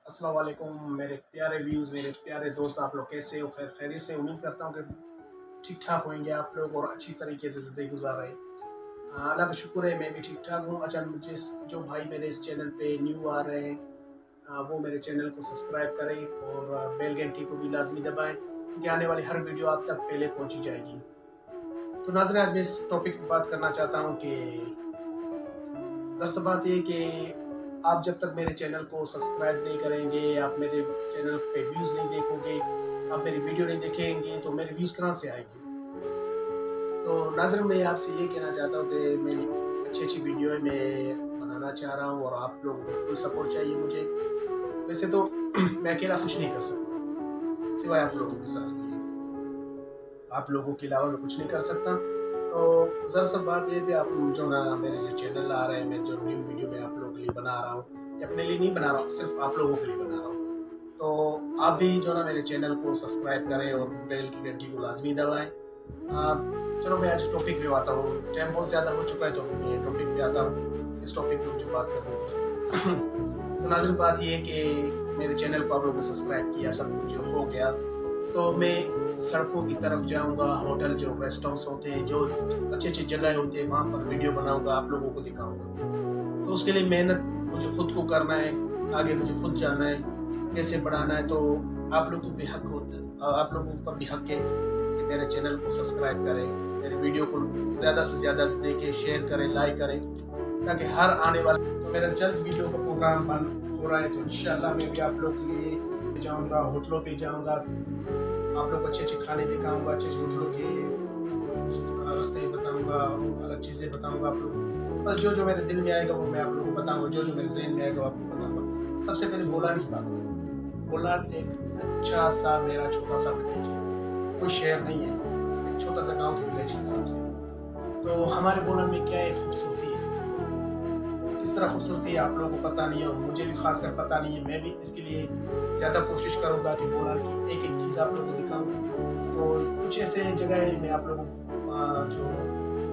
अस्सलाम वालेकुम मेरे प्यारे व्यूज़, मेरे प्यारे दोस्त, आप लोग कैसे हो? खैर खैरियत से? उम्मीद करता हूँ कि ठीक ठाक होंगे आप लोग और अच्छी तरीके से ज़िंदगी गुजार रहे हैं। अल्लाह का शुक्र है मैं भी ठीक ठाक हूँ। अच्छा, मुझे जो भाई मेरे इस चैनल पे न्यू आ रहे हैं, वो मेरे चैनल को सब्सक्राइब करें और बेल घंटी को भी लाजमी दबाएं, क्योंकि आने वाली हर वीडियो आप तक पहले पहुँची जाएगी। तो नाज़रीन, आज मैं इस टॉपिक पर बात करना चाहता हूँ कि दरअसल बात ये कि आप जब तक मेरे चैनल को सब्सक्राइब नहीं करेंगे, आप मेरे चैनल पे व्यूज़ नहीं देखोगे, आप मेरी वीडियो नहीं देखेंगे, तो मेरे व्यूज़ कहाँ से आएंगे? तो नाज़रीन, मैं आपसे ये कहना चाहता हूँ कि मेरी अच्छी वीडियो है, मैं बनाना चाह रहा हूँ और आप लोगों को फुल सपोर्ट चाहिए मुझे। वैसे तो मैं अकेला कुछ नहीं कर सकता, सिवाय आप लोगों के साथ, आप लोगों के अलावा मैं कुछ नहीं कर सकता। तो दरअसल बात ये थी, आप जो ना मेरे जो चैनल आ रहे हैं, मैं जो न्यू वीडियो मैं आप लोगों के लिए बना रहा हूँ, या अपने लिए नहीं बना रहा हूँ, सिर्फ आप लोगों के लिए बना रहा हूँ। तो आप भी जो ना मेरे चैनल को सब्सक्राइब करें और बेल की घंटी को लाजमी दबाएं। चलो मैं आज टॉपिक पे आता हूँ, टाइम बहुत ज़्यादा हो चुका है तो मैं टॉपिक पे आता हूँ। इस टॉपिक पे मुझे बात करनी थी। तो नाज़रीन, बात ये है कि मेरे चैनल को आप लोगों ने सब्सक्राइब किया, सब कुछ हो गया, तो मैं सड़कों की तरफ जाऊंगा, होटल जो रेस्ट हाउस होते हैं, जो अच्छी अच्छी जगह होती है, वहाँ पर वीडियो बनाऊंगा, आप लोगों को दिखाऊंगा। तो उसके लिए मेहनत मुझे खुद को करना है, आगे मुझे खुद जाना है, कैसे बढ़ाना है। तो आप लोगों पे हक होता है, आप लोगों पर भी हक है कि मेरे चैनल को सब्सक्राइब करें, मेरे वीडियो को ज़्यादा से ज़्यादा देखें, शेयर करें, लाइक करें, ताकि हर आने वाला तो मेरा जल्द वीडियो का प्रोग्राम बन हो रहा है। तो इंशाल्लाह मैं भी आप लोग के लिए जाऊंगा, होटलों पे जाऊंगा, आप लोग को अच्छे अच्छे खाने दिखाऊंगा, अच्छे अच्छे होटलों के रास्ते बताऊंगा, अलग चीज़ें बताऊंगा आप लोग। बस जो जो मेरे दिल में आएगा वो मैं आप लोगों को बताऊंगा, जो जो मेरे जहन में आएगा वो आपको बताऊंगा। सबसे पहले बोलान की बात है। बोलान एक अच्छा सा मेरा छोटा सा विलेज है, कोई शहर नहीं है, एक छोटा सा गाँव के विलेज के हिसाब से। तो हमारे बोलान में क्या एक खूबसूरती है, किस तरह खूबसूरती है आप लोगों को पता नहीं है और मुझे भी खासकर पता नहीं है। मैं भी इसके लिए ज़्यादा कोशिश करूँगा कि बोलान की एक एक चीज़ आप लोगों को दिखाऊँ। तो कुछ ऐसे जगह है मैं आप लोगों को जो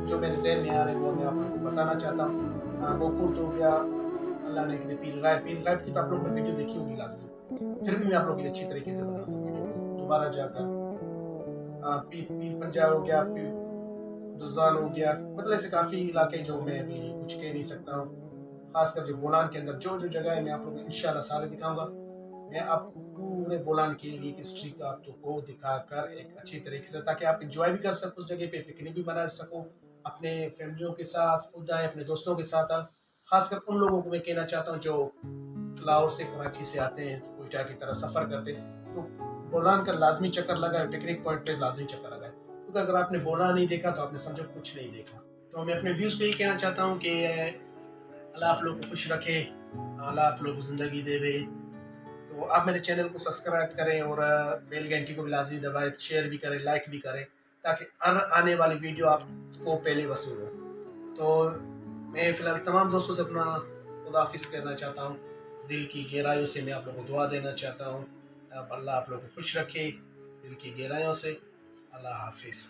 जो मेरे ज़हन में आ रहे हैं वो मैं आप लोगों को बताना चाहता हूँ। गोकुर्द हो गया, अल्लाह ने कहते पीर गायब की तो आप लोगों ने वीडियो देखी होगी लाजमी, फिर भी मैं आप लोगों के लिए अच्छी तरीके से बनाऊंगा वीडियो दोबारा जाकर। पीर पीर पंजाब हो गया, पीर दुजान हो गया, मतलब ऐसे काफ़ी इलाके जो मैं अभी कुछ कह नहीं सकता हूँ। खासकर जो बोलान के अंदर जो जो जगह है मैं आप लोगों को इंशाल्लाह सारे दिखाऊंगा। मैं आपको पूरे बोलान की एक हिस्ट्री का आपको दिखाकर एक अच्छी तरीके से, ताकि आप इंजॉय भी कर सको, उस जगह पे पिकनिक भी मना सको, अपने फैमिलियों के साथ खुद आए, अपने दोस्तों के साथ आए। खासकर उन लोगों को मैं कहना चाहता हूँ जो लाहौर से, कराची से आते हैं, कोयटा की तरफ सफ़र करते हैं, तो बोलान का लाजमी चक्कर लगाए, पिकनिक पॉइंट पे लाजमी चक्कर लगाए, क्योंकि अगर आपने बोलान नहीं देखा तो आपने समझो कुछ नहीं देखा। तो मैं अपने व्यूज़ को यही कहना चाहता हूँ कि अल्लाह आप लोग को खुश रखे, अल्लाह आप लोग को ज़िंदगी देवे। तो आप मेरे चैनल को सब्सक्राइब करें और बेल घंटी को भी लाजमी दबाएं, शेयर भी करें, लाइक भी करें, ताकि आने वाली वीडियो आपको पहले वसूल हो। तो मैं फ़िलहाल तमाम दोस्तों से अपना खुदाफिज कहना चाहता हूँ, दिल की गहराइयों से मैं आप लोगों को दुआ देना चाहता हूँ। अब अल्लाह आप लोगों को खुश रखे दिल की गहराइयों से। अल्लाह हाफिज़।